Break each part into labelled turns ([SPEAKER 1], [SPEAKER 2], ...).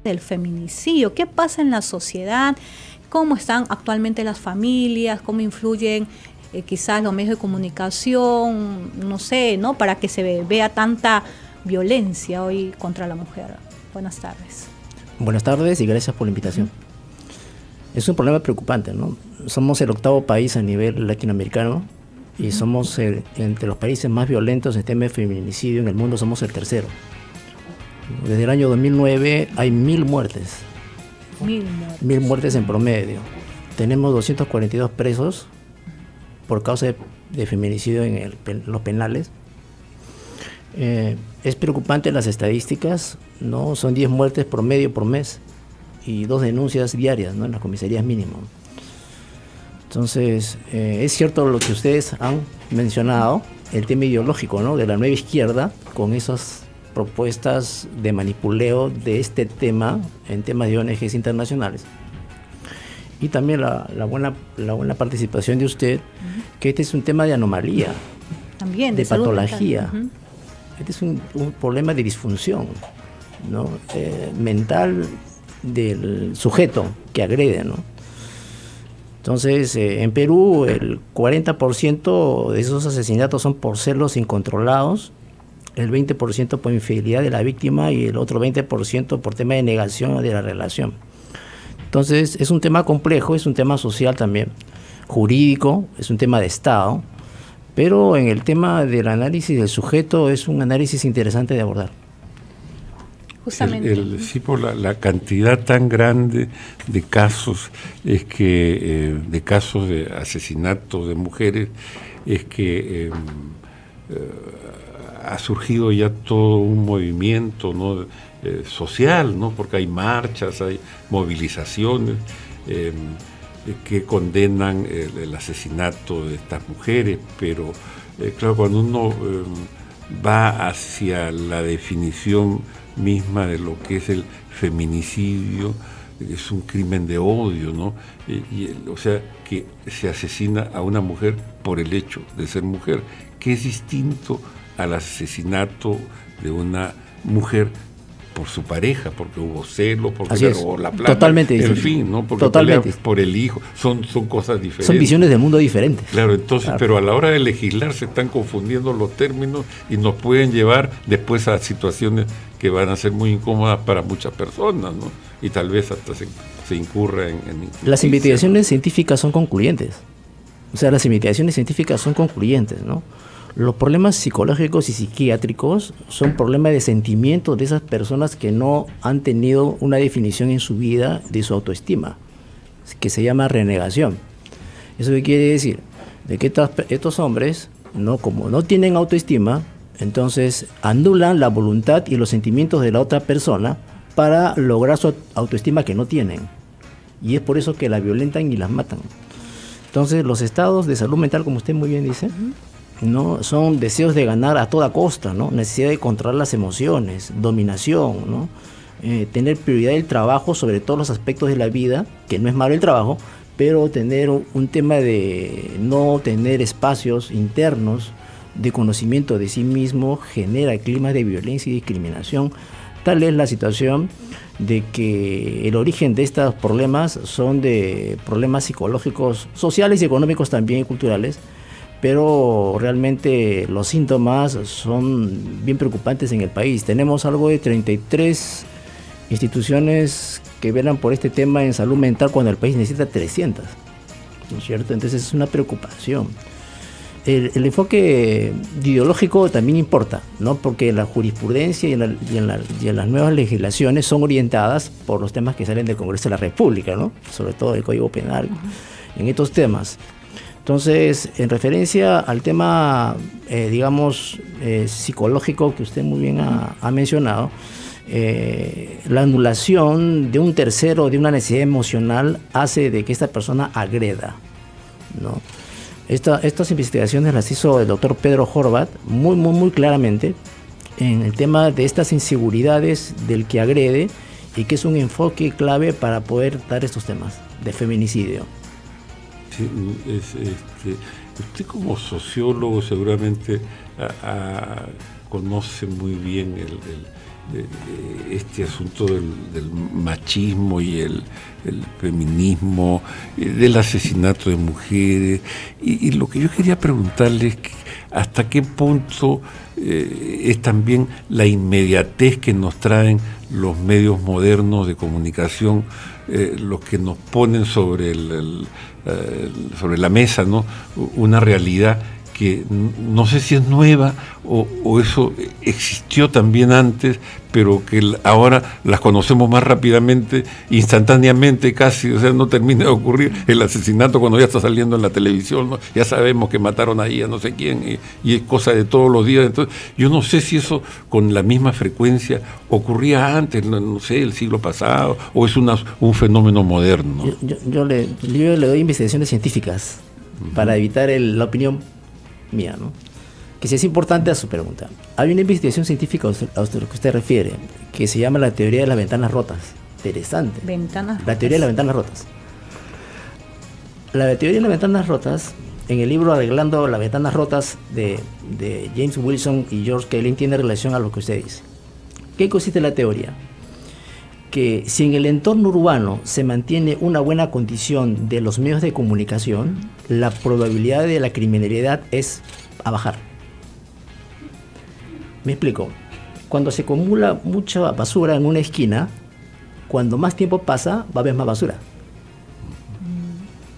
[SPEAKER 1] Del feminicidio, ¿qué pasa en la sociedad? ¿Cómo están actualmente las familias? ¿Cómo influyen quizás los medios de comunicación? No sé, ¿no? Para que se vea tanta violencia hoy contra la mujer. Buenas tardes.
[SPEAKER 2] Buenas tardes y gracias por la invitación. Es un problema preocupante, ¿no? Somos el 8º país a nivel latinoamericano y somos entre los países más violentos en tema de feminicidio en el mundo, somos el 3º. Desde el año 2009 hay 1000 muertes. 1000 muertes en promedio. Tenemos 242 presos por causa de feminicidio en los penales. Es preocupante las estadísticas, ¿no? Son 10 muertes promedio por mes y 2 denuncias diarias, ¿no? En las comisarías mínimo. Entonces, es cierto lo que ustedes han mencionado, el tema ideológico, ¿no? De la nueva izquierda, con esas propuestas de manipuleo de este tema en temas de ONGs internacionales. Y también la buena participación de usted, que este es un tema de anomalía, también de patología. Este es un problema de disfunción, ¿no? Mental del sujeto que agrede, ¿no? Entonces, en Perú el 40% de esos asesinatos son por celos incontrolados, el 20% por infidelidad de la víctima y el otro 20% por tema de negación de la relación. Entonces, es un tema complejo, es un tema social también, jurídico, es un tema de Estado, pero en el tema del análisis del sujeto es un análisis interesante de abordar.
[SPEAKER 3] Justamente. Sí, por la cantidad tan grande de casos, es que de casos de asesinatos de mujeres, es que ha surgido ya todo un movimiento, ¿no? Social, ¿no? Porque hay marchas, hay movilizaciones que condenan el asesinato de estas mujeres, pero claro, cuando uno va hacia la definición misma de lo que es el feminicidio, es un crimen de odio, ¿no? O sea, que se asesina a una mujer por el hecho de ser mujer, que es distinto al asesinato de una mujer por su pareja, porque hubo celos, porque le robó la plata,
[SPEAKER 2] totalmente
[SPEAKER 3] en
[SPEAKER 2] distinto.
[SPEAKER 3] fin, ¿no? Porque pelea por el hijo, son cosas diferentes.
[SPEAKER 2] Son visiones del mundo diferentes.
[SPEAKER 3] Claro, entonces, pero a la hora de legislar se están confundiendo los términos y nos pueden llevar después a situaciones que van a ser muy incómodas para muchas personas, ¿no? Y tal vez hasta se incurra en
[SPEAKER 2] las investigaciones científicas son concluyentes. O sea, las investigaciones científicas son concluyentes, ¿no? Los problemas psicológicos y psiquiátricos son problemas de sentimiento de esas personas que no han tenido una definición en su vida de su autoestima, que se llama renegación. ¿Eso qué quiere decir? De que estos hombres, ¿no? Como no tienen autoestima, entonces anulan la voluntad y los sentimientos de la otra persona para lograr su autoestima que no tienen. Y es por eso que la violentan y las matan. Entonces, los estados de salud mental, como usted muy bien dice, ¿no? Son deseos de ganar a toda costa, ¿no? Necesidad de controlar las emociones, dominación, ¿no? Tener prioridad del trabajo sobre todos los aspectos de la vida, que no es malo el trabajo, pero tener un tema de no tener espacios internos de conocimiento de sí mismo genera climas de violencia y discriminación. Tal es la situación de que el origen de estos problemas son de problemas psicológicos, sociales y económicos también y culturales, pero realmente los síntomas son bien preocupantes en el país. Tenemos algo de 33 instituciones que velan por este tema en salud mental cuando el país necesita 300, ¿no es cierto? Entonces es una preocupación. El enfoque ideológico también importa, ¿no? Porque la jurisprudencia y en las nuevas legislaciones son orientadas por los temas que salen del Congreso de la República, ¿no? Sobre todo el Código Penal, en estos temas. Entonces, en referencia al tema, psicológico que usted muy bien ha mencionado, la anulación de un tercero, de una necesidad emocional, hace de que esta persona agreda, ¿no? Estas investigaciones las hizo el doctor Pedro Horvat muy claramente en el tema de estas inseguridades del que agrede y que es un enfoque clave para poder dar estos temas de feminicidio.
[SPEAKER 3] Sí, usted como sociólogo seguramente conoce muy bien este asunto del machismo y el feminismo, del asesinato de mujeres, y lo que yo quería preguntarle es hasta qué punto es también la inmediatez que nos traen los medios modernos de comunicación, los que nos ponen sobre la mesa, ¿no?, una realidad que no sé si es nueva o eso existió también antes, pero que ahora las conocemos más rápidamente, instantáneamente casi, o sea, no termina de ocurrir el asesinato cuando ya está saliendo en la televisión, ¿no? Ya sabemos que mataron ahí a no sé quién y es cosa de todos los días. Entonces, yo no sé si eso con la misma frecuencia ocurría antes, no sé, el siglo pasado, o es un fenómeno moderno.
[SPEAKER 2] Yo le doy investigaciones científicas para evitar la opinión mía, ¿no? Que sí es importante a su pregunta. Hay una investigación científica a lo que usted refiere, que se llama la teoría de las ventanas rotas. Interesante. La teoría de las ventanas rotas. La teoría de las ventanas rotas, en el libro Arreglando las ventanas rotas de James Wilson y George Kelly, tiene relación a lo que usted dice. ¿Qué consiste la teoría? Que si en el entorno urbano se mantiene una buena condición de los medios de comunicación, la probabilidad de la criminalidad es a bajar. Me explico. Cuando se acumula mucha basura en una esquina, cuando más tiempo pasa, va a haber más basura.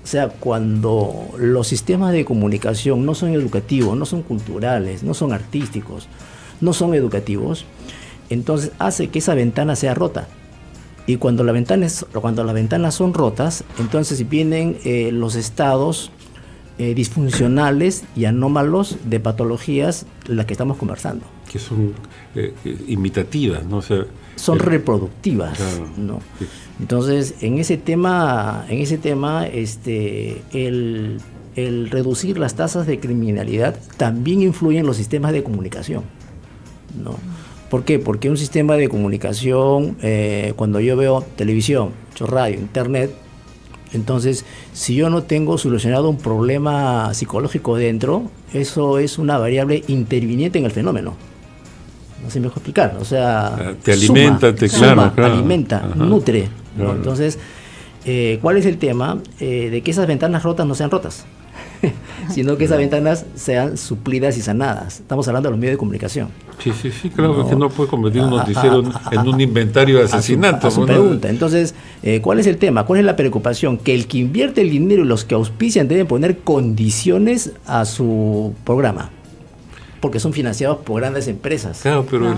[SPEAKER 2] O sea, cuando los sistemas de comunicación no son educativos, no son culturales, no son artísticos, no son educativos, entonces hace que esa ventana sea rota. Y cuando las ventanas son rotas, entonces vienen los estados disfuncionales y anómalos de patologías de las que estamos conversando. Que
[SPEAKER 3] son imitativas, ¿no? O sea,
[SPEAKER 2] son reproductivas, claro, ¿no? Sí. Entonces, en ese tema, el reducir las tasas de criminalidad también influye en los sistemas de comunicación, ¿no? ¿Por qué? Porque un sistema de comunicación, cuando yo veo televisión, radio, internet, entonces, si yo no tengo solucionado un problema psicológico dentro, eso es una variable interviniente en el fenómeno. No sé si me dejo explicar. O sea,
[SPEAKER 3] te alimenta, claro.
[SPEAKER 2] Alimenta, ajá, nutre, ¿no? Claro. Entonces, ¿cuál es el tema? De que esas ventanas rotas no sean rotas, sino que esas ventanas sean suplidas y sanadas. Estamos hablando de los medios de comunicación.
[SPEAKER 3] Sí, claro, no, que no puede convertir un noticiero en un inventario de asesinatos.
[SPEAKER 2] A su pregunta. Entonces, ¿cuál es el tema? ¿Cuál es la preocupación? Que el que invierte el dinero y los que auspician deben poner condiciones a su programa, porque son financiados por grandes empresas.
[SPEAKER 3] Claro, pero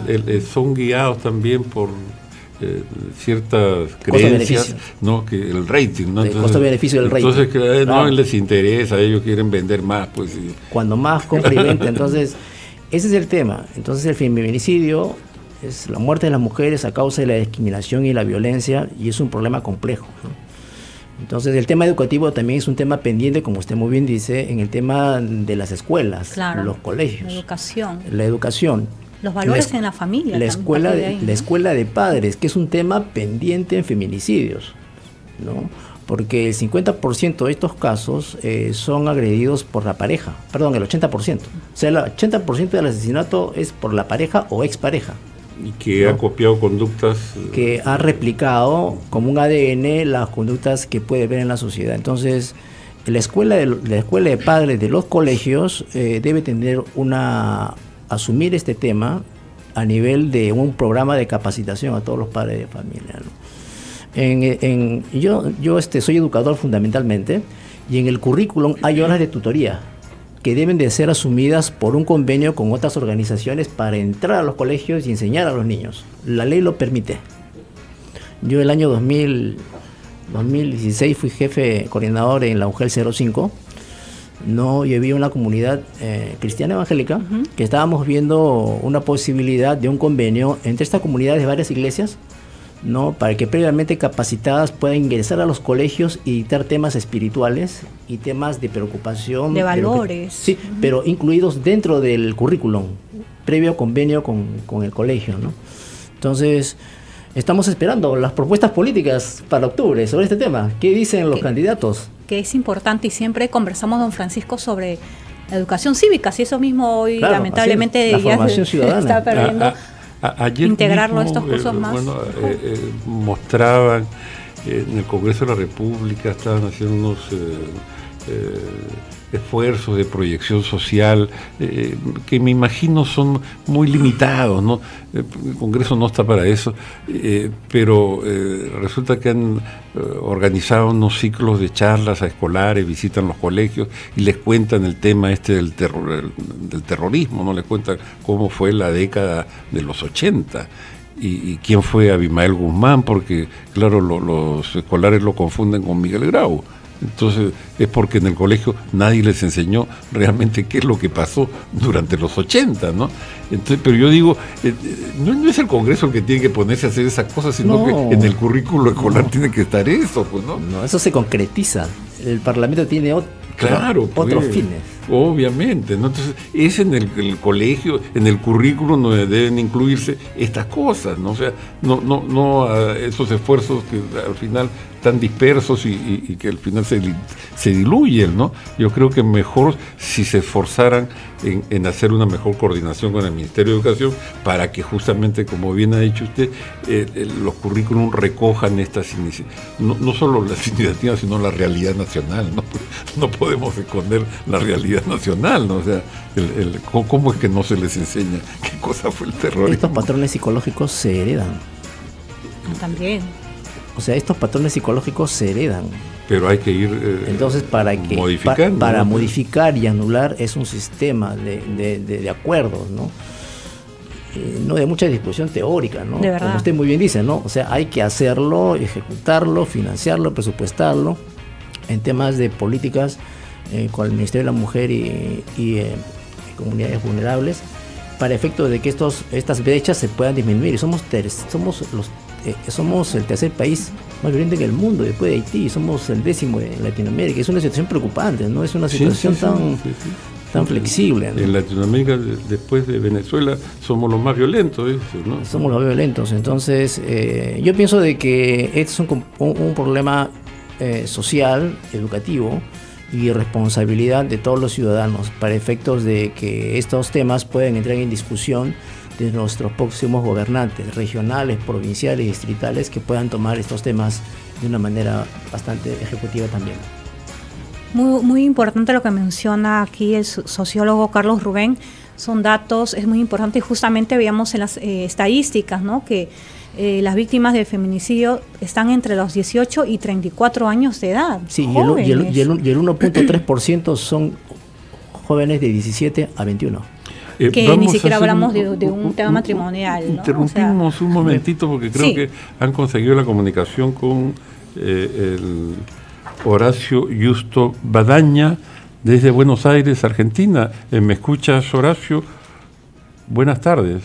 [SPEAKER 3] son guiados también por ciertas creencias, ¿no? Que el rating, ¿no?
[SPEAKER 2] El costo-beneficio del rating.
[SPEAKER 3] Entonces, claro, no les interesa, ellos quieren vender más, pues. Sí.
[SPEAKER 2] Cuando más compra y vende, entonces, ese es el tema. Entonces, el feminicidio es la muerte de las mujeres a causa de la discriminación y la violencia, y es un problema complejo, ¿no? Entonces, el tema educativo también es un tema pendiente, como usted muy bien dice, en el tema de las escuelas, claro, los colegios. La educación.
[SPEAKER 1] Los valores en la familia.
[SPEAKER 2] La escuela de padres, que es un tema pendiente en feminicidios, ¿no? Porque el 50% de estos casos son agredidos por la pareja, perdón, el 80%. O sea, el 80% del asesinato es por la pareja o expareja.
[SPEAKER 3] Y que, ¿no?, ha copiado conductas.
[SPEAKER 2] Que ha replicado como un ADN las conductas que puede ver en la sociedad. Entonces, la escuela de padres de los colegios debe tener asumir este tema a nivel de un programa de capacitación a todos los padres de familia, ¿no? Yo soy educador fundamentalmente, y en el currículum hay horas de tutoría que deben de ser asumidas por un convenio con otras organizaciones para entrar a los colegios y enseñar a los niños. La ley lo permite. Yo el año 2016 fui jefe coordinador en la UGEL 05. No, yo vi una comunidad cristiana evangélica, que estábamos viendo una posibilidad de un convenio entre estas comunidades de varias iglesias, ¿no?, para que previamente capacitadas puedan ingresar a los colegios y dictar temas espirituales y temas de preocupación.
[SPEAKER 1] De valores.
[SPEAKER 2] Sí, pero incluidos dentro del currículum, previo convenio con el colegio, ¿no? Entonces, estamos esperando las propuestas políticas para octubre sobre este tema. ¿Qué dicen los candidatos?
[SPEAKER 1] Que es importante, y siempre conversamos, don Francisco, sobre educación cívica, si eso mismo hoy
[SPEAKER 2] Claro,
[SPEAKER 1] lamentablemente
[SPEAKER 2] la
[SPEAKER 1] ya
[SPEAKER 2] formación ciudadana.
[SPEAKER 1] está perdiendo.
[SPEAKER 3] Ayer
[SPEAKER 1] integrarlo
[SPEAKER 3] mismo,
[SPEAKER 1] a estos cursos más.
[SPEAKER 3] Mostraban en el Congreso de la República, estaban haciendo unos esfuerzos de proyección social que me imagino son muy limitados, ¿no? El Congreso no está para eso, pero resulta que han organizado unos ciclos de charlas a escolares, visitan los colegios y les cuentan el tema del terrorismo, ¿no? Les cuentan cómo fue la década de los 80. Y quién fue Abimael Guzmán, porque claro, los escolares lo confunden con Miguel Grau. Entonces es porque en el colegio nadie les enseñó realmente qué es lo que pasó durante los 80, ¿no? Entonces, pero yo digo, no es el Congreso el que tiene que ponerse a hacer esas cosas, sino que en el currículo escolar tiene que estar eso, pues, ¿no?
[SPEAKER 2] No, eso se concretiza. El Parlamento tiene otros fines.
[SPEAKER 3] Obviamente, ¿no? Entonces, es en el colegio, en el currículum donde deben incluirse estas cosas, ¿no? O sea, no esos esfuerzos que al final están dispersos y que al final se diluyen, ¿no? Yo creo que mejor si se esforzaran en hacer una mejor coordinación con el Ministerio de Educación para que justamente, como bien ha dicho usted, los currículum recojan estas iniciativas, no solo las iniciativas, sino la realidad nacional, ¿no? No podemos esconder la realidad nacional, ¿no? O sea, ¿cómo es que no se les enseña qué cosa fue el terrorismo?
[SPEAKER 2] Estos patrones psicológicos se heredan.
[SPEAKER 1] También.
[SPEAKER 2] O sea, estos patrones psicológicos se heredan.
[SPEAKER 3] Pero hay que ir
[SPEAKER 2] entonces para modificar y anular es un sistema de acuerdos, ¿no? No de mucha discusión teórica, ¿no?
[SPEAKER 1] De verdad.
[SPEAKER 2] Como usted muy bien dice, ¿no? O sea, hay que hacerlo, ejecutarlo, financiarlo, presupuestarlo en temas de políticas con el Ministerio de la Mujer y comunidades vulnerables para efecto de que estas brechas se puedan disminuir. Somos el tercer país más violento en el mundo, después de Haití, somos el 10º en Latinoamérica. Es una situación preocupante, no es una situación tan flexible, ¿no?
[SPEAKER 3] En Latinoamérica, después de Venezuela, somos los más violentos, ¿no?
[SPEAKER 2] Somos los más violentos. Entonces, yo pienso de que este es un problema social, educativo y responsabilidad de todos los ciudadanos para efectos de que estos temas puedan entrar en discusión de nuestros próximos gobernantes regionales, provinciales y distritales que puedan tomar estos temas de una manera bastante ejecutiva también.
[SPEAKER 1] Muy importante lo que menciona aquí el sociólogo Carlos Rubén, son datos, es muy importante y justamente veíamos en las estadísticas, ¿no? Que las víctimas de feminicidio están entre los 18 y 34 años de edad.
[SPEAKER 2] Sí, y el 1.3% son jóvenes de 17 a 21.
[SPEAKER 1] Que ni siquiera hablamos de un tema matrimonial, ¿no?
[SPEAKER 3] Interrumpimos un momentito porque creo que han conseguido la comunicación con el Horacio Justo Badaña desde Buenos Aires, Argentina. ¿Me escuchas, Horacio? Buenas tardes.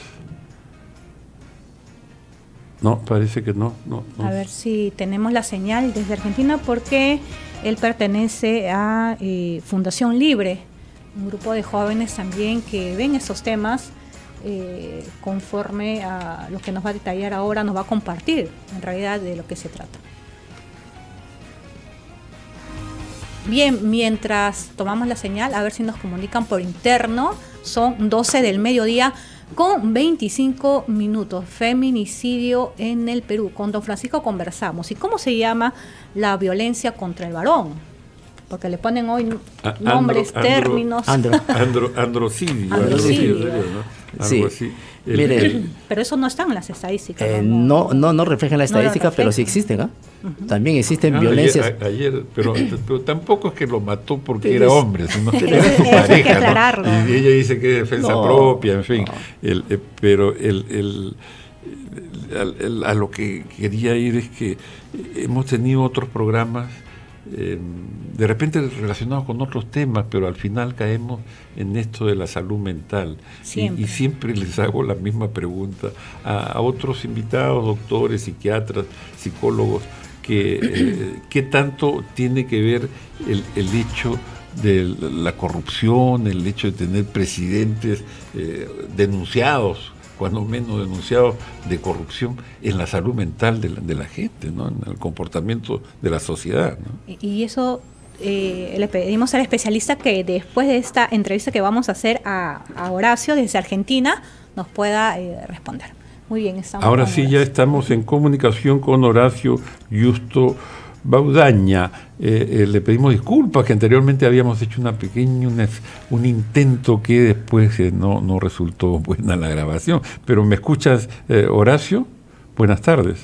[SPEAKER 3] No, parece que no.
[SPEAKER 1] A ver si tenemos la señal desde Argentina porque él pertenece a Fundación Libre, un grupo de jóvenes también que ven esos temas conforme a lo que nos va a detallar ahora, nos va a compartir en realidad de lo que se trata. Bien, mientras tomamos la señal, a ver si nos comunican por interno, son 12 del mediodía con 25 minutos, feminicidio en el Perú. Con don Francisco conversamos. ¿Y cómo se llama la violencia contra el varón? Porque le ponen hoy nombres, términos.
[SPEAKER 3] Androcidio, ¿no?
[SPEAKER 2] Sí.
[SPEAKER 3] Algo así.
[SPEAKER 1] Pero eso no está en las estadísticas.
[SPEAKER 2] No reflejan la estadística, pero sí existen, ¿ah? Uh-huh. También existen violencias.
[SPEAKER 3] Pero tampoco es que lo mató porque era hombre, sino que era su pareja, ¿no? Y ella dice que es defensa propia, en fin. Pero a lo que quería ir es que hemos tenido otros programas de repente relacionados con otros temas, pero al final caemos en esto de la salud mental. Y siempre les hago la misma pregunta a otros invitados, doctores, psiquiatras, psicólogos, ¿qué tanto tiene que ver el hecho de la corrupción, el hecho de tener presidentes denunciados, cuando menos denunciados, de corrupción en la salud mental de la gente, ¿no? En el comportamiento de la sociedad, ¿no?
[SPEAKER 1] Y eso le pedimos al especialista que después de esta entrevista que vamos a hacer a Horacio desde Argentina nos pueda responder. Muy bien, estamos.
[SPEAKER 3] Ahora sí, ya estamos en comunicación con Horacio Justo Baudaña. Le pedimos disculpas que anteriormente habíamos hecho un intento que después no resultó buena la grabación. Pero ¿me escuchas, Horacio? Buenas tardes.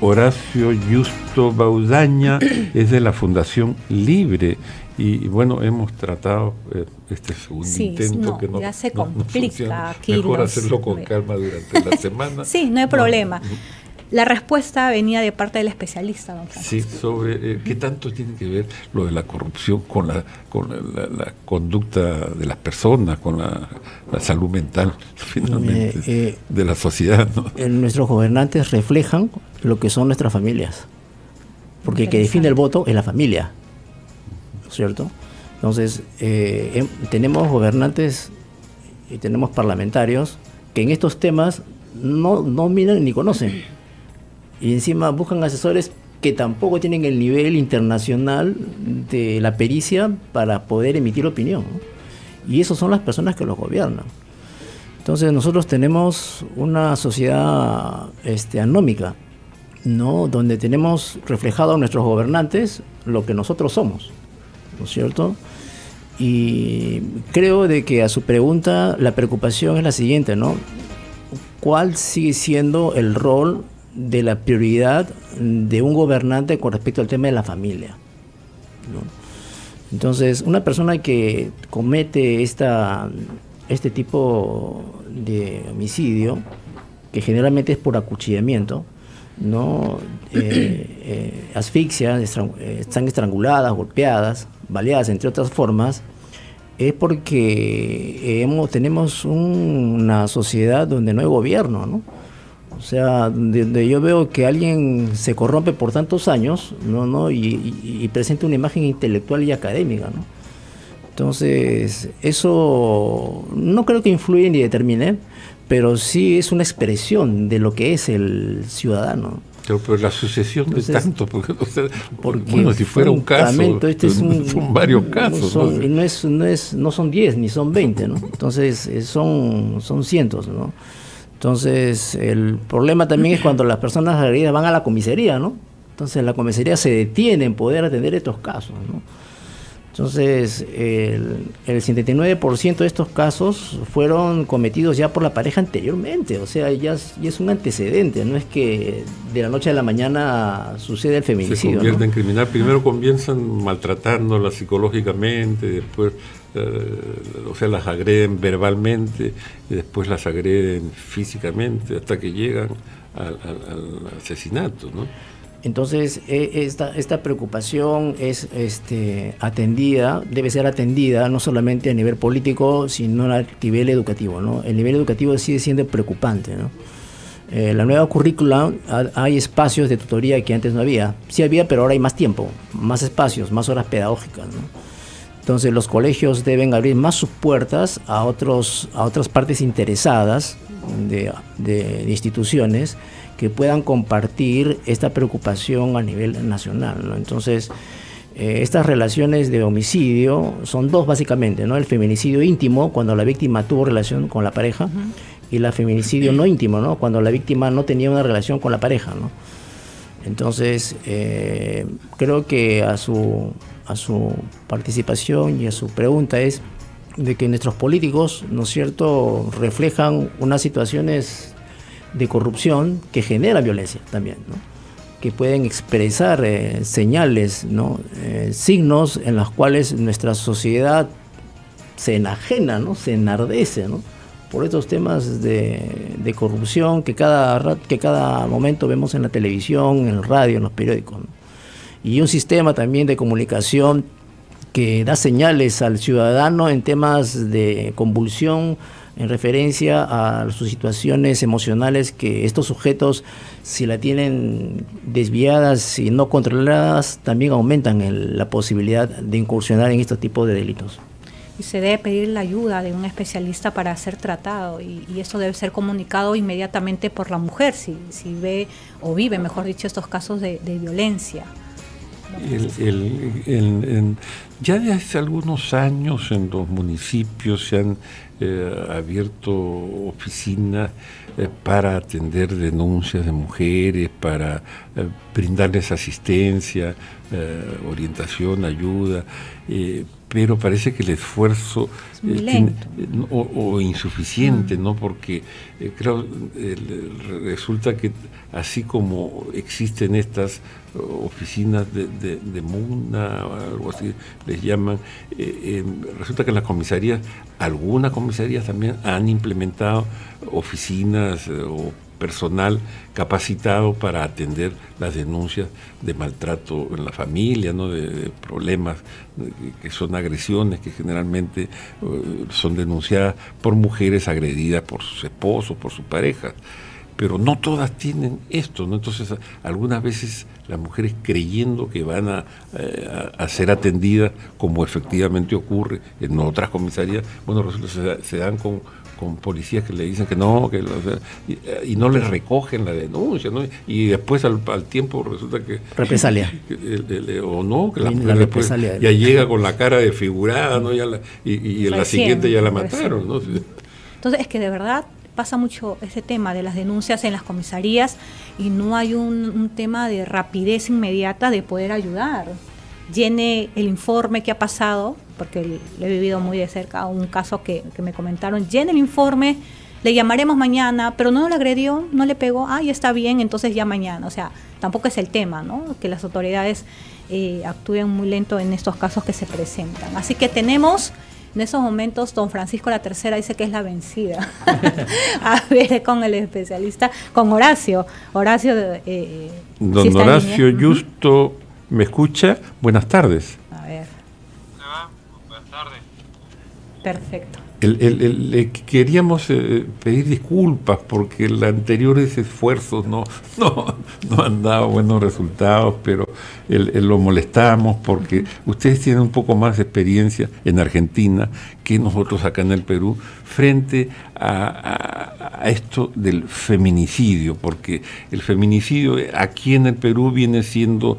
[SPEAKER 3] Horacio Justo Baudaña es de la Fundación Libre y bueno, hemos tratado este segundo intento que
[SPEAKER 1] ya se complica aquí.
[SPEAKER 3] Mejor hacerlo con calma durante la semana.
[SPEAKER 1] Sí, no hay problema. La respuesta venía de parte del especialista, don Francisco.
[SPEAKER 3] Sí, sobre qué tanto tiene que ver lo de la corrupción con la conducta de las personas, con la salud mental, finalmente, de la sociedad, ¿no?
[SPEAKER 2] Nuestros gobernantes reflejan lo que son nuestras familias, porque el que define el voto es la familia, ¿cierto? Entonces, tenemos gobernantes y tenemos parlamentarios que en estos temas no miran ni conocen. Y encima buscan asesores que tampoco tienen el nivel internacional de la pericia para poder emitir opinión, ¿no? Y esas son las personas que los gobiernan. Entonces nosotros tenemos una sociedad anómica, ¿no? Donde tenemos reflejado a nuestros gobernantes lo que nosotros somos, ¿no es cierto? Y creo de que a su pregunta la preocupación es la siguiente, ¿no? ¿Cuál sigue siendo el rol de la prioridad de un gobernante con respecto al tema de la familia, ¿no? Entonces, una persona que comete este tipo de homicidio, que generalmente es por acuchillamiento, ¿no? Asfixia, están estranguladas, golpeadas, baleadas, entre otras formas, es porque tenemos una sociedad donde no hay gobierno, ¿no? O sea, donde yo veo que alguien se corrompe por tantos años, ¿no? Y presenta una imagen intelectual y académica, ¿no? Entonces, eso no creo que influya ni determine, pero sí es una expresión de lo que es el ciudadano.
[SPEAKER 3] Pero la sucesión de tanto, porque bueno, si fuera un caso, son varios casos.
[SPEAKER 2] No son 10 ni son 20, ¿no? Entonces, son cientos, ¿no? Entonces, el problema también es cuando las personas agredidas van a la comisaría, ¿no? Entonces, la comisaría se detiene en poder atender estos casos, ¿no? Entonces, el 79% de estos casos fueron cometidos ya por la pareja anteriormente, o sea, ya es un antecedente, no es que de la noche a la mañana sucede el feminicidio.
[SPEAKER 3] Se convierte, ¿no?,
[SPEAKER 2] en
[SPEAKER 3] criminal. Primero comienzan maltratándola psicológicamente, después o sea, las agreden verbalmente y después las agreden físicamente hasta que llegan al asesinato, ¿no?
[SPEAKER 2] Entonces, esta preocupación es debe ser atendida no solamente a nivel político, sino a nivel educativo, ¿no? El nivel educativo sigue siendo preocupante, ¿no? La nueva currícula, hay espacios de tutoría que antes no había. Sí había, pero ahora hay más tiempo, más espacios, más horas pedagógicas, ¿no? Entonces los colegios deben abrir más sus puertas a otras partes interesadas de instituciones que puedan compartir esta preocupación a nivel nacional, ¿no? Entonces, estas relaciones de homicidio son dos básicamente, ¿no? El feminicidio íntimo, cuando la víctima tuvo relación con la pareja, y el feminicidio no íntimo, ¿no? Cuando la víctima no tenía una relación con la pareja, ¿no? Entonces, creo que a su participación y a su pregunta es de que nuestros políticos, ¿no es cierto?, reflejan unas situaciones de corrupción que generan violencia también, ¿no? Que pueden expresar señales, ¿no? Signos en los cuales nuestra sociedad se enajena, ¿no? Se enardece, ¿no? Por estos temas de corrupción que cada momento vemos en la televisión, en el radio, en los periódicos, ¿no? Y un sistema también de comunicación que da señales al ciudadano en temas de convulsión en referencia a sus situaciones emocionales, que estos sujetos, si la tienen desviadas y no controladas, también aumentan la posibilidad de incursionar en estos tipos de delitos.
[SPEAKER 1] y se debe pedir la ayuda de un especialista para ser tratado, y eso debe ser comunicado inmediatamente por la mujer si ve o vive, mejor dicho, estos casos de violencia.
[SPEAKER 3] Ya desde hace algunos años en los municipios se han abierto oficinas para atender denuncias de mujeres, para brindarles asistencia, orientación, ayuda, pero parece que el esfuerzo o insuficiente, ¿no? Porque creo resulta que así como existen estas oficinas de MUNA o algo así les llaman, resulta que en las comisarías, algunas comisarías también han implementado oficinas o personal capacitado para atender las denuncias de maltrato en la familia, ¿no? de problemas que son agresiones que generalmente son denunciadas por mujeres agredidas por sus esposos, por sus parejas. Pero no todas tienen esto, ¿no? Entonces, algunas veces las mujeres creyendo que van a ser atendidas, como efectivamente ocurre en otras comisarías, bueno, resulta que se dan con policías que le dicen que no, y no les recogen la denuncia, ¿no? Y después al tiempo resulta que...
[SPEAKER 2] Represalia.
[SPEAKER 3] O no, que la mujer después ya llega con la cara desfigurada, ¿no? Y en la siguiente ya la mataron, ¿no?
[SPEAKER 1] Entonces, es que de verdad pasa mucho ese tema de las denuncias en las comisarías y no hay un tema de rapidez inmediata de poder ayudar. Llene el informe que ha pasado, porque le he vivido muy de cerca un caso que me comentaron, llene el informe, le llamaremos mañana, pero no le agredió, no le pegó, ya está bien, entonces ya mañana. O sea, tampoco es el tema, ¿no? Que las autoridades actúen muy lento en estos casos que se presentan. Así que tenemos... En esos momentos, don Francisco la Tercera dice que es la vencida. A ver, con el especialista, con Horacio. Horacio,
[SPEAKER 3] don Horacio Justo, ¿me escucha? Buenas tardes.
[SPEAKER 1] A ver.
[SPEAKER 4] Buenas tardes.
[SPEAKER 1] Perfecto.
[SPEAKER 3] Queríamos pedir disculpas porque los anteriores esfuerzos no han dado buenos resultados, pero lo molestamos porque ustedes tienen un poco más de experiencia en Argentina que nosotros acá en el Perú frente a esto del feminicidio, porque el feminicidio aquí en el Perú viene siendo...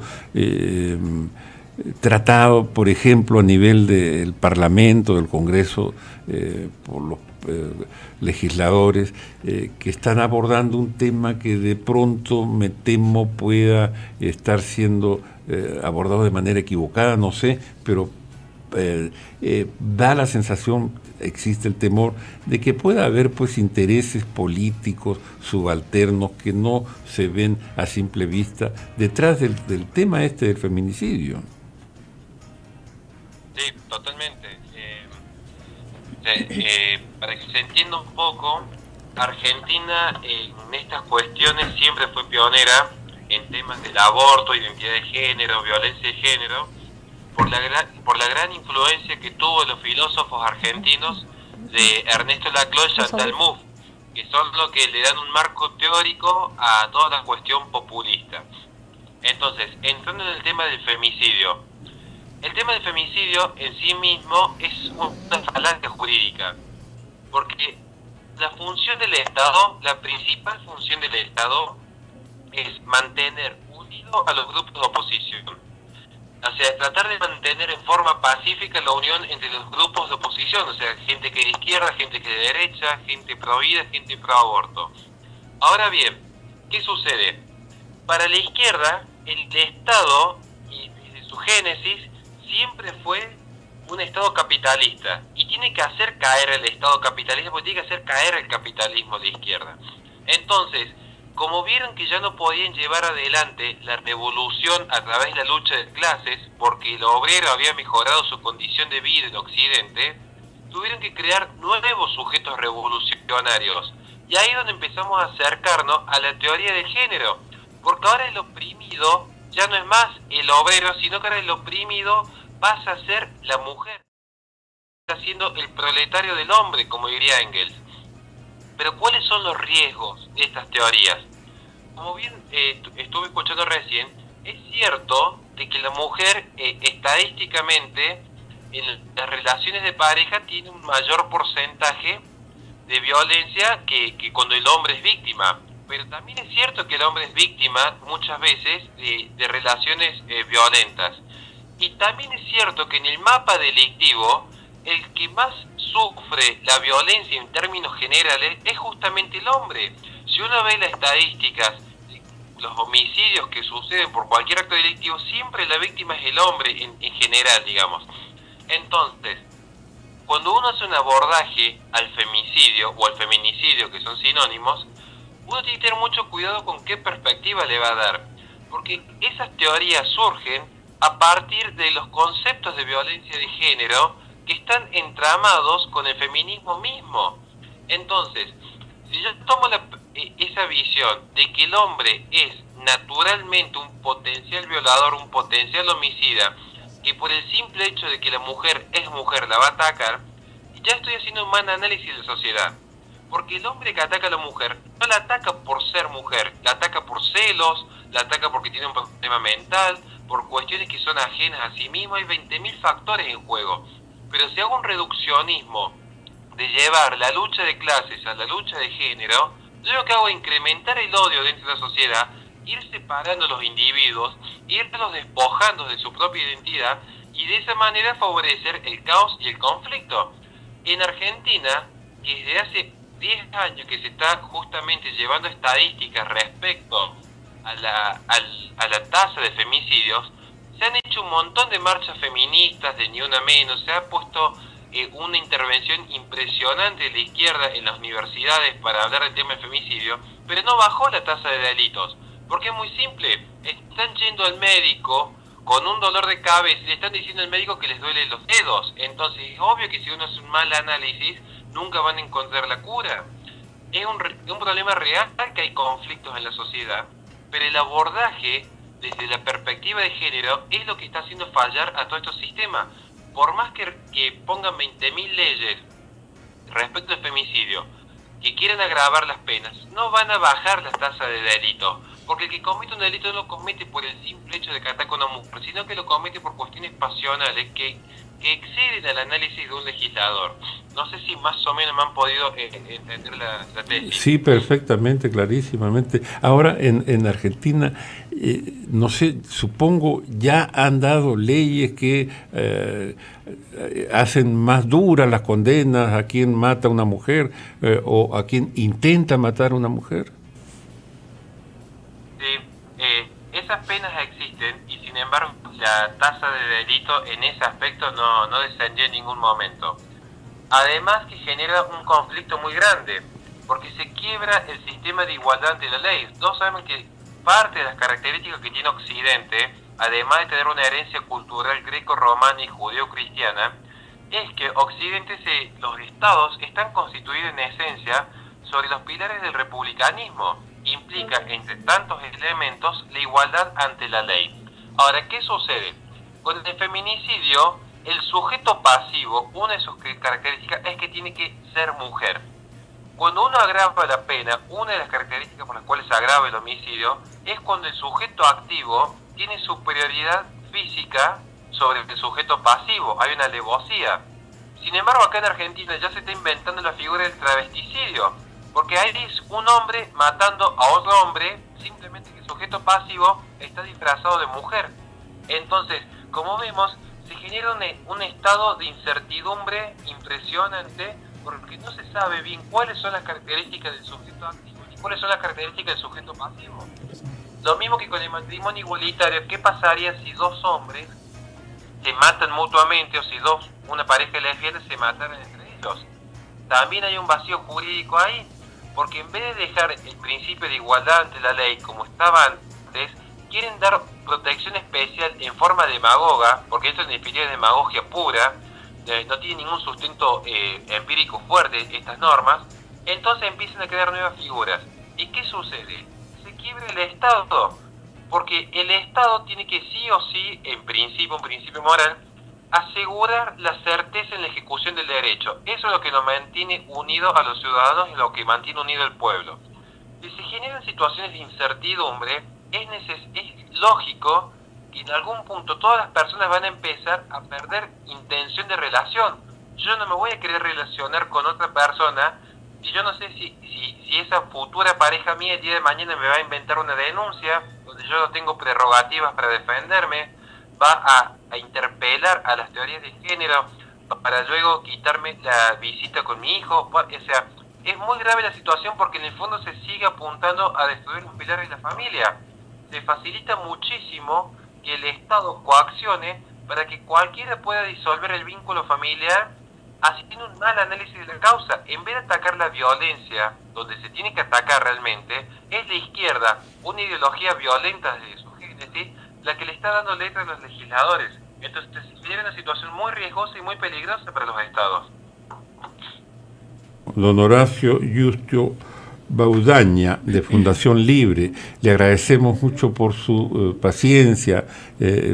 [SPEAKER 3] tratado, por ejemplo, a nivel del Parlamento, del Congreso, por los legisladores que están abordando un tema que de pronto me temo pueda estar siendo abordado de manera equivocada, no sé, pero da la sensación, existe el temor de que pueda haber pues intereses políticos subalternos que no se ven a simple vista detrás del tema del feminicidio.
[SPEAKER 4] Sí, totalmente. Para que se entienda un poco, Argentina en estas cuestiones siempre fue pionera en temas del aborto, identidad de género, violencia de género, por la gran influencia que tuvo los filósofos argentinos de Ernesto Laclau y Chantal Mouffe, que son los que le dan un marco teórico a toda la cuestión populista. Entonces, entrando en el tema del femicidio, el tema del femicidio en sí mismo es una falacia jurídica, porque la función del Estado, la principal función del Estado es mantener unido a los grupos de oposición. O sea, tratar de mantener en forma pacífica la unión entre los grupos de oposición, o sea, gente que es de izquierda, gente que es de derecha, gente pro vida, gente pro aborto. Ahora bien, ¿qué sucede? Para la izquierda, el Estado, y desde su génesis, siempre fue un Estado capitalista y tiene que hacer caer el Estado capitalista porque tiene que hacer caer el capitalismo de izquierda. Entonces, como vieron que ya no podían llevar adelante la revolución a través de la lucha de clases porque el obrero había mejorado su condición de vida en Occidente, tuvieron que crear nuevos sujetos revolucionarios. Y ahí es donde empezamos a acercarnos a la teoría del género, porque ahora el oprimido ya no es más el obrero, sino que ahora el oprimido pasa a ser la mujer, está siendo el proletario del hombre, como diría Engels. Pero ¿cuáles son los riesgos de estas teorías? Como bien estuve escuchando recién, es cierto de que la mujer estadísticamente en las relaciones de pareja tiene un mayor porcentaje de violencia que cuando el hombre es víctima. Pero también es cierto que el hombre es víctima muchas veces de relaciones violentas. Y también es cierto que en el mapa delictivo, el que más sufre la violencia en términos generales es justamente el hombre. Si uno ve las estadísticas, los homicidios que suceden por cualquier acto delictivo, siempre la víctima es el hombre en general, digamos. Entonces, cuando uno hace un abordaje al femicidio o al feminicidio, que son sinónimos, uno tiene que tener mucho cuidado con qué perspectiva le va a dar, porque esas teorías surgen a partir de los conceptos de violencia de género que están entramados con el feminismo mismo. Entonces, si yo tomo esa visión de que el hombre es naturalmente un potencial violador, un potencial homicida, que por el simple hecho de que la mujer es mujer la va a atacar, ya estoy haciendo un mal análisis de la sociedad. Porque el hombre que ataca a la mujer no la ataca por ser mujer, la ataca por celos, la ataca porque tiene un problema mental, por cuestiones que son ajenas a sí mismo. Hay 20.000 factores en juego. Pero si hago un reduccionismo de llevar la lucha de clases a la lucha de género, yo lo que hago es incrementar el odio dentro de la sociedad, ir separando a los individuos, irlos despojando de su propia identidad y de esa manera favorecer el caos y el conflicto. En Argentina, que desde hace 10 años que se está justamente llevando estadísticas respecto a la tasa de femicidios, se han hecho un montón de marchas feministas, de Ni Una Menos, se ha puesto una intervención impresionante de la izquierda en las universidades para hablar del tema del femicidio, pero no bajó la tasa de delitos, porque es muy simple, están yendo al médico con un dolor de cabeza y le están diciendo al médico que les duelen los dedos. Entonces es obvio que si uno hace un mal análisis nunca van a encontrar la cura. Es un problema real que hay conflictos en la sociedad, pero el abordaje desde la perspectiva de género es lo que está haciendo fallar a todos estos sistemas. Por más que pongan 20.000 leyes respecto al femicidio, que quieran agravar las penas, no van a bajar las tasas de delito. Porque el que comete un delito no lo comete por el simple hecho de que ataca a una mujer, sino que lo comete por cuestiones pasionales que exceden al análisis de un legislador. No sé si más o menos me han podido entender la tesis.
[SPEAKER 3] Sí, perfectamente, clarísimamente. Ahora, en Argentina, no sé, supongo ya han dado leyes que hacen más duras las condenas a quien mata a una mujer o a quien intenta matar a una mujer.
[SPEAKER 4] Esas penas existen y sin embargo la tasa de delito en ese aspecto no descendió en ningún momento. Además que genera un conflicto muy grande, porque se quiebra el sistema de igualdad ante la ley. Todos saben que parte de las características que tiene Occidente, además de tener una herencia cultural greco-romana y judeo-cristiana, es que Occidente, los estados están constituidos en esencia sobre los pilares del republicanismo. Implica, entre tantos elementos, la igualdad ante la ley. Ahora, ¿qué sucede? Con el feminicidio, el sujeto pasivo, una de sus características es que tiene que ser mujer. Cuando uno agrava la pena, una de las características por las cuales se agrava el homicidio es cuando el sujeto activo tiene superioridad física sobre el sujeto pasivo. Hay una alevosía. Sin embargo, acá en Argentina ya se está inventando la figura del travesticidio, porque ahí es un hombre matando a otro hombre, simplemente que el sujeto pasivo está disfrazado de mujer. Entonces, como vemos, se genera un estado de incertidumbre impresionante, porque no se sabe bien cuáles son las características del sujeto activo y cuáles son las características del sujeto pasivo. Lo mismo que con el matrimonio igualitario, ¿qué pasaría si dos hombres se matan mutuamente o si una pareja lesbiana se mataran entre ellos? También hay un vacío jurídico ahí, porque en vez de dejar el principio de igualdad ante la ley como estaba antes, quieren dar protección especial en forma demagoga, porque esto en definitiva es demagogia pura, no tiene ningún sustento empírico fuerte estas normas. Entonces empiezan a crear nuevas figuras. ¿Y qué sucede? Se quiebra el Estado, porque el Estado tiene que sí o sí, en principio, un principio moral, asegurar la certeza en la ejecución del derecho. Eso es lo que nos mantiene unidos a los ciudadanos y lo que mantiene unido al pueblo. Si se generan situaciones de incertidumbre, es lógico que en algún punto todas las personas van a empezar a perder intención de relación. Yo no me voy a querer relacionar con otra persona y yo no sé si esa futura pareja mía el día de mañana me va a inventar una denuncia donde yo no tengo prerrogativas para defenderme, va a interpelar a las teorías de género para luego quitarme la visita con mi hijo. O sea, es muy grave la situación porque en el fondo se sigue apuntando a destruir los pilares de la familia. Se facilita muchísimo que el Estado coaccione para que cualquiera pueda disolver el vínculo familiar haciendo un mal análisis de la causa. En vez de atacar la violencia, donde se tiene que atacar realmente, es la izquierda, una ideología violenta desde su génesis, la que le está dando letra a los legisladores. Entonces se viene una situación muy riesgosa y muy peligrosa para los estados.
[SPEAKER 3] Don Horacio Justio Baudaña, de Fundación Libre, le agradecemos mucho por su paciencia,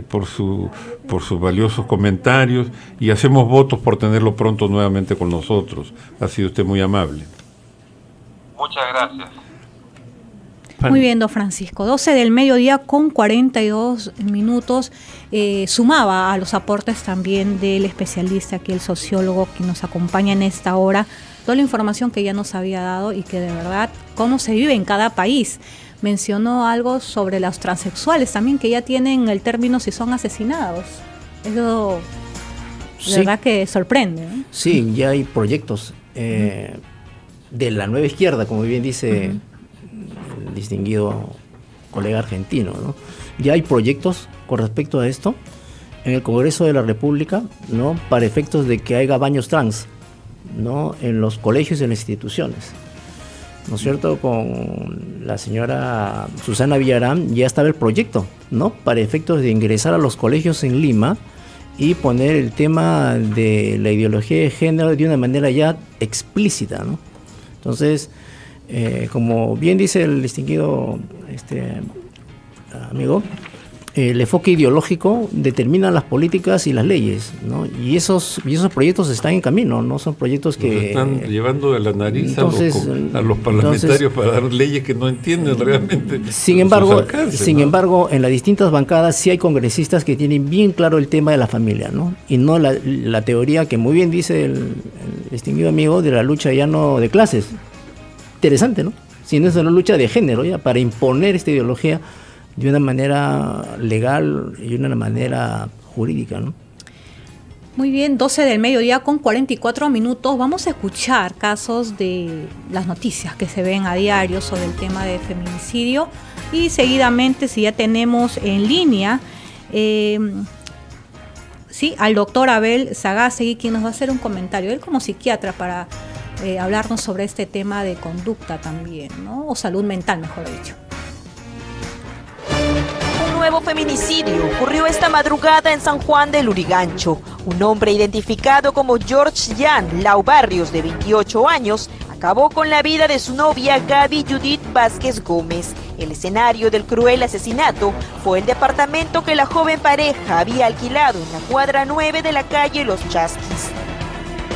[SPEAKER 3] por sus valiosos comentarios, y hacemos votos por tenerlo pronto nuevamente con nosotros. Ha sido usted muy amable.
[SPEAKER 4] Muchas gracias.
[SPEAKER 1] Muy bien, don Francisco. 12 del mediodía con 42 minutos. Sumaba a los aportes también del especialista, aquí el sociólogo que nos acompaña en esta hora, toda la información que ya nos había dado y que de verdad, cómo se vive en cada país. Mencionó algo sobre los transexuales también, que ya tienen el término si son asesinados. Eso de verdad que sorprende, ¿no?
[SPEAKER 2] Sí, ya hay proyectos de la nueva izquierda, como bien dice el distinguido colega argentino, ¿no? Ya hay proyectos con respecto a esto en el Congreso de la República, ¿no? Para efectos de que haya baños trans, ¿no? En los colegios y en las instituciones, ¿no es cierto? Con la señora Susana Villarán ya estaba el proyecto, ¿no? Para efectos de ingresar a los colegios en Lima y poner el tema de la ideología de género de una manera ya explícita, ¿no? Entonces, como bien dice el distinguido amigo, el enfoque ideológico determina las políticas y las leyes, ¿no? Y esos proyectos están en camino, no son proyectos que...
[SPEAKER 3] Nos están llevando de la nariz a los parlamentarios para dar leyes que no entienden realmente.
[SPEAKER 2] Sin embargo, en las distintas bancadas sí hay congresistas que tienen bien claro el tema de la familia, ¿no? Y no la teoría que muy bien dice el distinguido amigo de la lucha ya no de clases. Interesante, ¿no? Sino es una lucha de género, ya, para imponer esta ideología de una manera legal y de una manera jurídica, ¿no?
[SPEAKER 1] Muy bien, 12 del mediodía con 44 minutos. Vamos a escuchar casos de las noticias que se ven a diario sobre el tema de feminicidio y seguidamente, si ya tenemos en línea al doctor Abel Sagástegui, quien nos va a hacer un comentario, él como psiquiatra, para hablarnos sobre este tema de conducta también, ¿no? O salud mental, mejor dicho.
[SPEAKER 5] Un nuevo feminicidio ocurrió esta madrugada en San Juan del Lurigancho. Un hombre identificado como George Jan Lau Barrios, de 28 años, acabó con la vida de su novia Gaby Judith Vázquez Gómez. El escenario del cruel asesinato fue el departamento que la joven pareja había alquilado en la cuadra 9 de la calle Los Chasquis.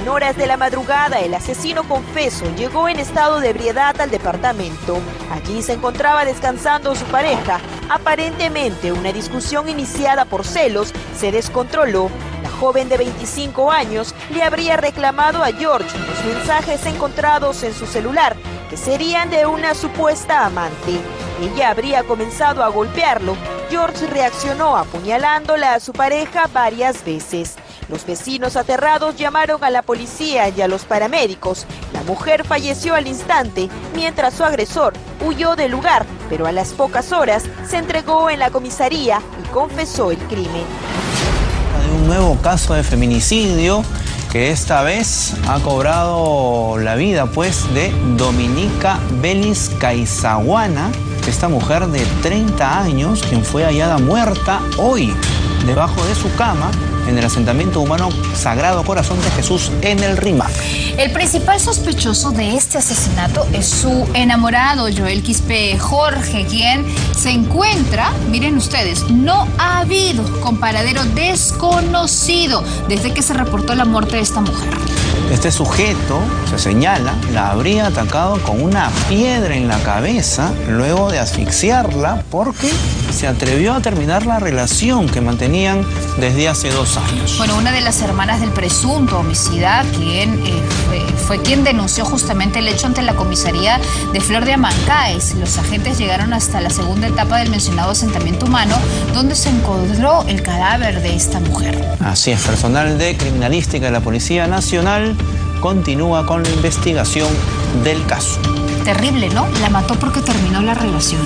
[SPEAKER 5] En horas de la madrugada, el asesino confeso llegó en estado de ebriedad al departamento. Allí se encontraba descansando su pareja. Aparentemente, una discusión iniciada por celos se descontroló. La joven de 25 años le habría reclamado a George los mensajes encontrados en su celular, que serían de una supuesta amante. Ella habría comenzado a golpearlo. George reaccionó apuñalándola a su pareja varias veces. Los vecinos aterrados llamaron a la policía y a los paramédicos. La mujer falleció al instante, mientras su agresor huyó del lugar, pero a las pocas horas se entregó en la comisaría y confesó el crimen.
[SPEAKER 6] De un nuevo caso de feminicidio que esta vez ha cobrado la vida, pues, de Dominica Belis Caizahuana, esta mujer de 30 años, quien fue hallada muerta hoy debajo de su cama en el asentamiento humano Sagrado Corazón de Jesús en el RIMAC.
[SPEAKER 7] El principal sospechoso de este asesinato es su enamorado, Joel Quispe Jorge, quien se encuentra, miren ustedes, no ha habido con paradero desconocido desde que se reportó la muerte de esta mujer.
[SPEAKER 6] Este sujeto, se señala, la habría atacado con una piedra en la cabeza luego de asfixiarla porque se atrevió a terminar la relación que mantenían desde hace 2 años.
[SPEAKER 7] Bueno, una de las hermanas del presunto homicida, quien fue quien denunció justamente el hecho ante la comisaría de Flor de Amancaes. Los agentes llegaron hasta la segunda etapa del mencionado asentamiento humano, donde se encontró el cadáver de esta mujer.
[SPEAKER 6] Así es, personal de criminalística de la Policía Nacional continúa con la investigación del caso.
[SPEAKER 7] Terrible, ¿no? La mató porque terminó la relación.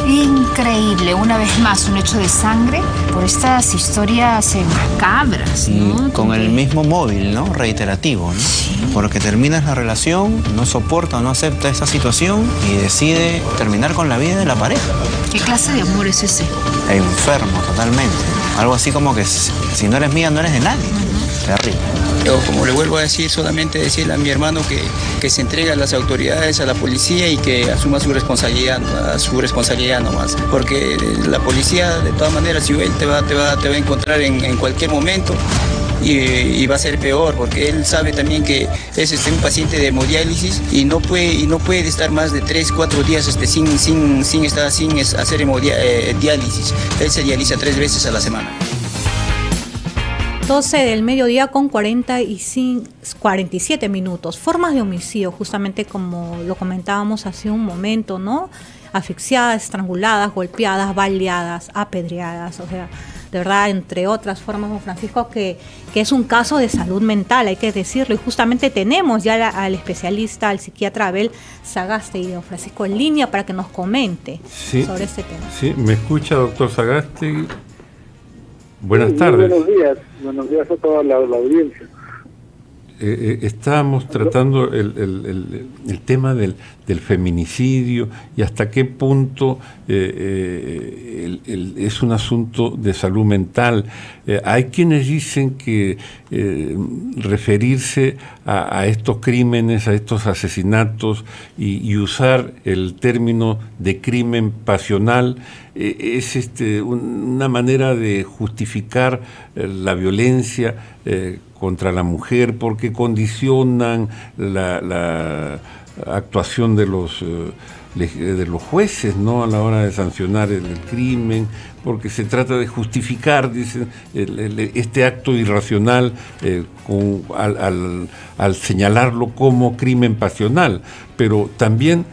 [SPEAKER 7] Increíble, una vez más, un hecho de sangre por estas historias macabras, ¿no?
[SPEAKER 6] Y con el mismo móvil, ¿no? Reiterativo, ¿no? Sí. Porque terminas la relación, no soporta o no acepta esa situación y decide terminar con la vida de la pareja.
[SPEAKER 7] ¿Qué clase de amor es ese?
[SPEAKER 6] Enfermo, totalmente. Algo así como que si no eres mía, no eres de nadie. Terrible.
[SPEAKER 8] Yo, como le vuelvo a decir, solamente decirle a mi hermano que se entregue a las autoridades, a la policía y que asuma su responsabilidad nomás. Porque la policía, de todas maneras, si él te va a encontrar en cualquier momento y va a ser peor, porque él sabe también que es un paciente de hemodiálisis y no puede estar más de 3-4 días sin hacer diálisis. Él se dializa 3 veces a la semana.
[SPEAKER 1] 12 del mediodía con 47 minutos. Formas de homicidio, justamente como lo comentábamos hace un momento, ¿no? Asfixiadas, estranguladas, golpeadas, baleadas, apedreadas, o sea, de verdad, entre otras formas, don Francisco, que es un caso de salud mental, hay que decirlo, y justamente tenemos ya al especialista, al psiquiatra Abel Sagasti, don Francisco, en línea para que nos comente sobre este tema.
[SPEAKER 3] Sí, ¿me escucha, doctor Sagasti? Buenas tardes.
[SPEAKER 9] Buenos días a toda la audiencia.
[SPEAKER 3] Estábamos tratando el tema del feminicidio y hasta qué punto es un asunto de salud mental. Hay quienes dicen que referirse a estos crímenes, a estos asesinatos y usar el término de crimen pasional es una manera de justificar la violencia contra la mujer, porque condicionan la actuación de los jueces, ¿no?, a la hora de sancionar el crimen, porque se trata de justificar, dicen, este acto irracional al señalarlo como crimen pasional, pero también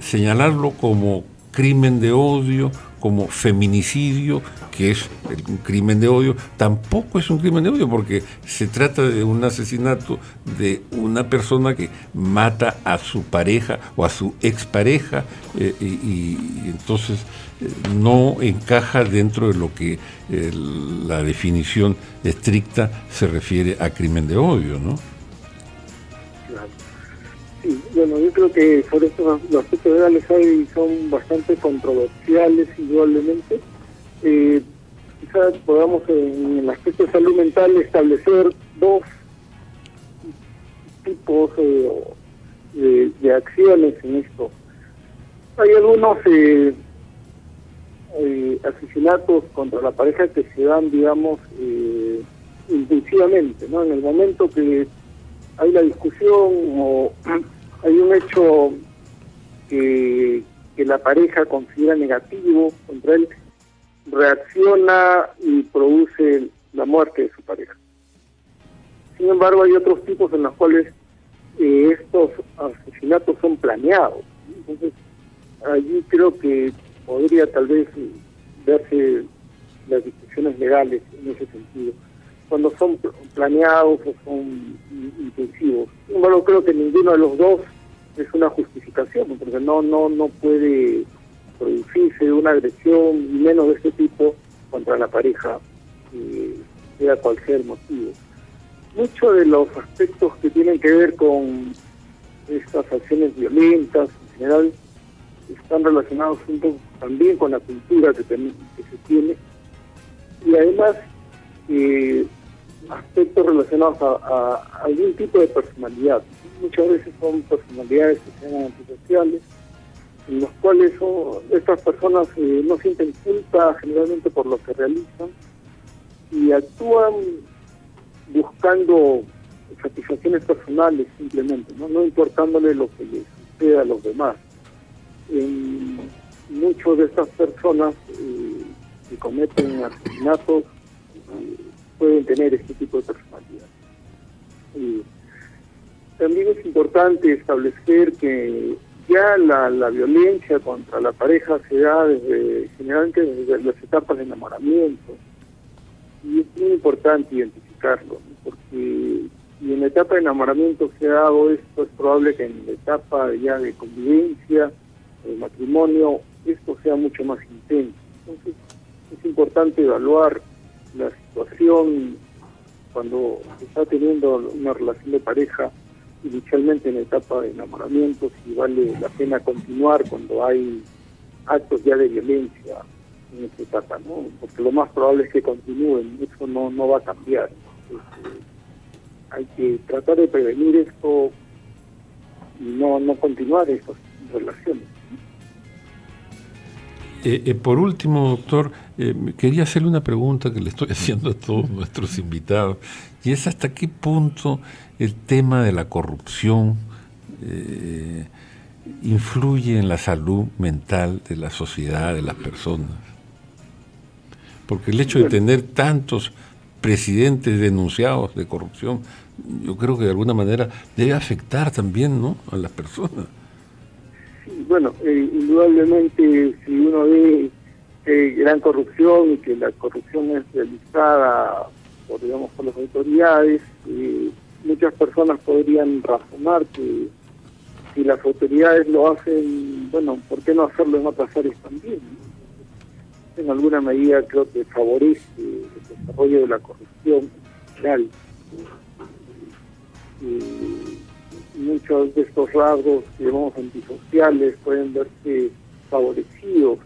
[SPEAKER 3] señalarlo como crimen de odio, como feminicidio, que es un crimen de odio, tampoco es un crimen de odio, porque se trata de un asesinato de una persona que mata a su pareja o a su expareja, y entonces no encaja dentro de lo que la definición estricta se refiere a crimen de odio, ¿no?
[SPEAKER 9] Sí, bueno, yo creo que por eso los aspectos legales hoy son bastante controversiales, indudablemente. Quizás podamos en el aspecto de salud mental establecer 2 tipos de acciones en esto. Hay algunos asesinatos contra la pareja que se dan, digamos, impulsivamente, ¿no? En el momento que hay la discusión o hay un hecho que la pareja considera negativo contra él, reacciona y produce la muerte de su pareja. Sin embargo, hay otros tipos en los cuales estos asesinatos son planeados. Entonces, allí creo que podría tal vez verse las discusiones legales en ese sentido, cuando son planeados o son intensivos. Sin embargo, creo que ninguno de los dos es una justificación, porque no puede producirse una agresión, y menos de este tipo, contra la pareja, sea cual sea el motivo. Muchos de los aspectos que tienen que ver con estas acciones violentas, en general, están relacionados un poco también con la cultura que se tiene, y además aspectos relacionados a algún tipo de personalidad. Muchas veces son personalidades que se llaman antisociales, en los cuales estas personas no sienten culpa generalmente por lo que realizan y actúan buscando satisfacciones personales simplemente, no importándole lo que les suceda a los demás. Muchas de estas personas que cometen asesinatos pueden tener este tipo de personalidad. También es importante establecer que ya la violencia contra la pareja se da generalmente desde las etapas de enamoramiento, y es muy importante identificarlo, ¿no? Porque si en la etapa de enamoramiento se ha dado esto, es probable que en la etapa ya de convivencia, de matrimonio, esto sea mucho más intenso. Entonces es importante evaluar la situación cuando se está teniendo una relación de pareja inicialmente en la etapa de enamoramiento, si vale la pena continuar cuando hay actos ya de violencia en esta etapa, ¿no? Porque lo más probable es que continúen, eso no va a cambiar. Entonces, hay que tratar de prevenir esto y no continuar estas relaciones.
[SPEAKER 3] Por último, doctor, quería hacerle una pregunta que le estoy haciendo a todos nuestros invitados, y es hasta qué punto el tema de la corrupción influye en la salud mental de la sociedad, de las personas. Porque el hecho de tener tantos presidentes denunciados de corrupción, yo creo que de alguna manera debe afectar también, ¿no?, a las personas.
[SPEAKER 9] Sí, bueno, indudablemente si uno ve gran corrupción y que la corrupción es realizada por las autoridades, muchas personas podrían razonar que si las autoridades lo hacen, bueno, ¿por qué no hacerlo en otras áreas también? En alguna medida creo que favorece el desarrollo de la corrupción real. Muchos de estos rasgos que llamamos antisociales pueden verse favorecidos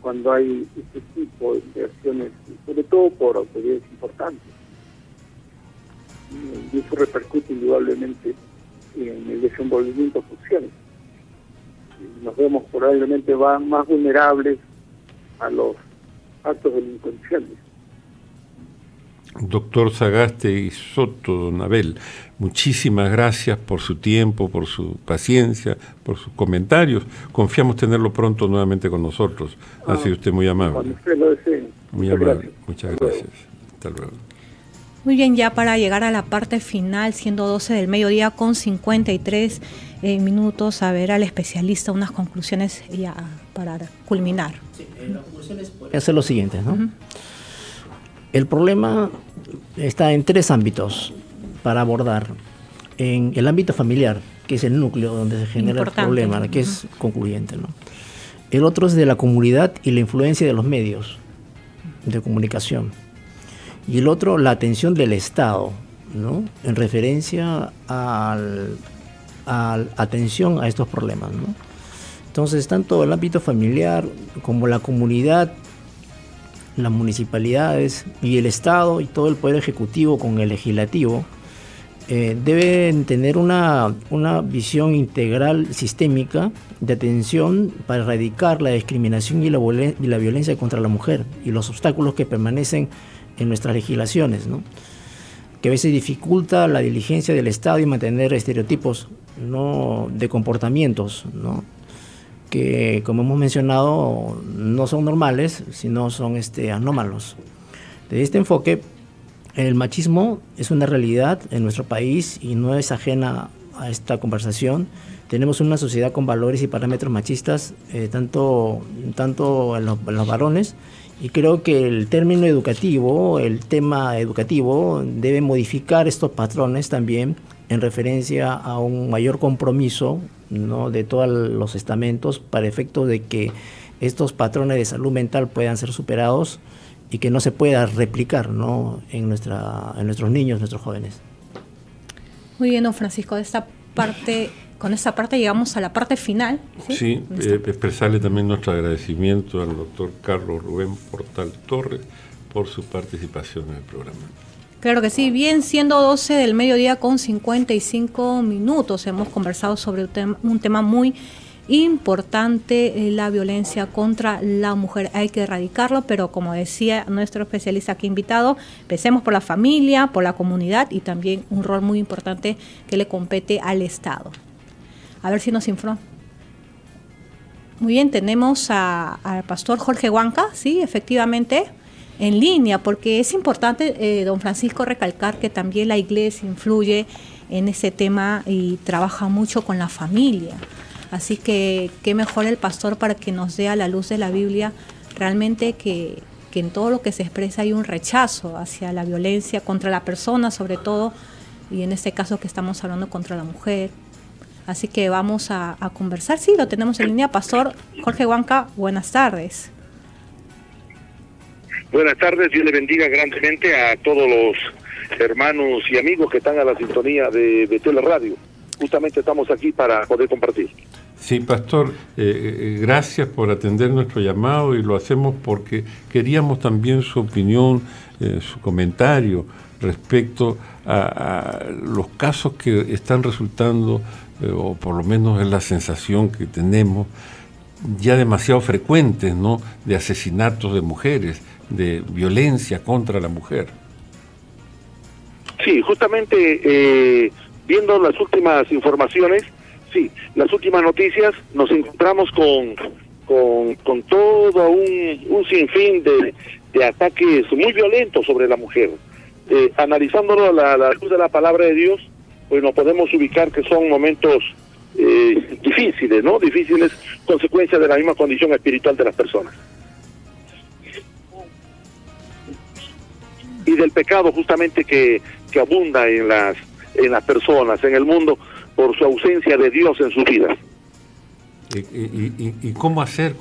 [SPEAKER 9] cuando hay este tipo de inversiones, sobre todo por autoridades importantes. Y eso repercute indudablemente en el desenvolvimiento social. Nos vemos probablemente más vulnerables a los actos delincuenciales.
[SPEAKER 3] Doctor Sagasti Soto, don Abel, muchísimas gracias por su tiempo, por su paciencia, por sus comentarios. Confiamos tenerlo pronto nuevamente con nosotros. Ha sido usted muy amable.
[SPEAKER 9] Cuando usted lo desee.
[SPEAKER 3] Muy amable. Muchas gracias. Hasta luego.
[SPEAKER 1] Muy bien, ya para llegar a la parte final, siendo 12 del mediodía con 53 minutos, a ver al especialista unas conclusiones ya para culminar.
[SPEAKER 2] Sí, las conclusiones podrían ser lo siguiente, ¿no? El problema está en tres ámbitos para abordar. En el ámbito familiar, que es el núcleo donde se genera el problema, que es concluyente, ¿no? El otro es de la comunidad y la influencia de los medios de comunicación. Y el otro, la atención del Estado, ¿no?, en referencia a atención a estos problemas, ¿no? Entonces, tanto el ámbito familiar como la comunidad, las municipalidades y el Estado y todo el Poder Ejecutivo con el Legislativo deben tener una visión integral sistémica de atención para erradicar la discriminación y la violencia contra la mujer y los obstáculos que permanecen en nuestras legislaciones, ¿no?, que a veces dificulta la diligencia del Estado y mantener estereotipos, ¿no?, de comportamientos, ¿no?, que, como hemos mencionado, no son normales, sino son anómalos. Desde este enfoque, el machismo es una realidad en nuestro país y no es ajena a esta conversación. Tenemos una sociedad con valores y parámetros machistas, tanto en los varones, y creo que el término educativo, el tema educativo, debe modificar estos patrones también en referencia a un mayor compromiso, ¿no?, de todos los estamentos para efecto de que estos patrones de salud mental puedan ser superados y que no se pueda replicar, ¿no?, en nuestros niños, nuestros jóvenes.
[SPEAKER 1] Muy bien, don Francisco, con esta parte llegamos a la parte final. Sí,
[SPEAKER 3] expresarle también nuestro agradecimiento al doctor Carlos Rubén Portal Torres por su participación en el programa.
[SPEAKER 1] Claro que sí, bien, siendo 12 del mediodía con 55 minutos, hemos conversado sobre un tema muy importante, la violencia contra la mujer. Hay que erradicarlo, pero como decía nuestro especialista aquí invitado, empecemos por la familia, por la comunidad y también un rol muy importante que le compete al Estado. A ver si nos informa. Muy bien, tenemos al pastor Jorge Huanca, sí, efectivamente, en línea, porque es importante, don Francisco, recalcar que también la iglesia influye en ese tema y trabaja mucho con la familia. Así que qué mejor el pastor para que nos dé a la luz de la Biblia realmente que en todo lo que se expresa hay un rechazo hacia la violencia contra la persona, sobre todo, y en este caso que estamos hablando contra la mujer. Así que vamos a conversar. Sí, lo tenemos en línea. Pastor Jorge Huanca, buenas tardes.
[SPEAKER 10] Buenas tardes, Dios le bendiga grandemente a todos los hermanos y amigos que están a la sintonía de Teleradio. Justamente estamos aquí para poder compartir.
[SPEAKER 3] Sí, pastor, gracias por atender nuestro llamado y lo hacemos porque queríamos también su opinión, su comentario respecto a los casos que están resultando, o por lo menos es la sensación que tenemos, ya demasiado frecuentes, ¿no?, de asesinatos de mujeres, de violencia contra la mujer.
[SPEAKER 10] Sí, justamente viendo las últimas informaciones, sí, las últimas noticias, nos encontramos con todo un sinfín de ataques muy violentos sobre la mujer. Analizándolo a la luz de la palabra de Dios, pues nos podemos ubicar que son momentos difíciles, ¿no? Difíciles, consecuencias de la misma condición espiritual de las personas. Y del pecado justamente que abunda en las personas, en el mundo, por su ausencia de Dios en sus vidas.
[SPEAKER 3] ¿Y cómo hacer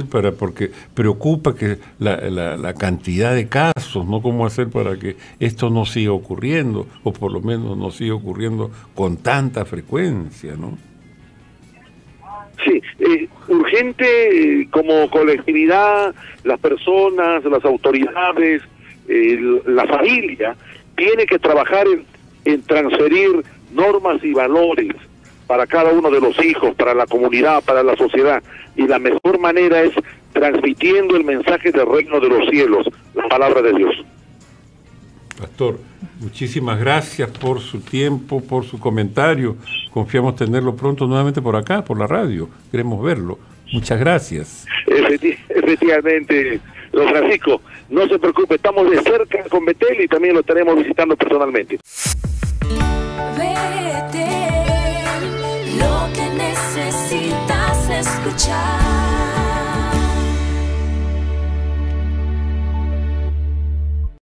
[SPEAKER 3] para, porque preocupa que la cantidad de casos, ¿no? ¿Cómo hacer para que esto no siga ocurriendo, o por lo menos no siga ocurriendo con tanta frecuencia, ¿no?
[SPEAKER 10] Sí, urgente como colectividad, las personas, las autoridades, la familia, tiene que trabajar en transferir normas y valores para cada uno de los hijos, para la comunidad, para la sociedad, y la mejor manera es transmitiendo el mensaje del reino de los cielos, la palabra de Dios.
[SPEAKER 3] Pastor, muchísimas gracias por su tiempo, por su comentario. Confiamos tenerlo pronto nuevamente por acá, por la radio. Queremos verlo. Muchas gracias.
[SPEAKER 10] Efectivamente, don Francisco, no se preocupe, estamos de cerca con Betel y también lo estaremos visitando personalmente.
[SPEAKER 11] Vete, lo que necesitas escuchar.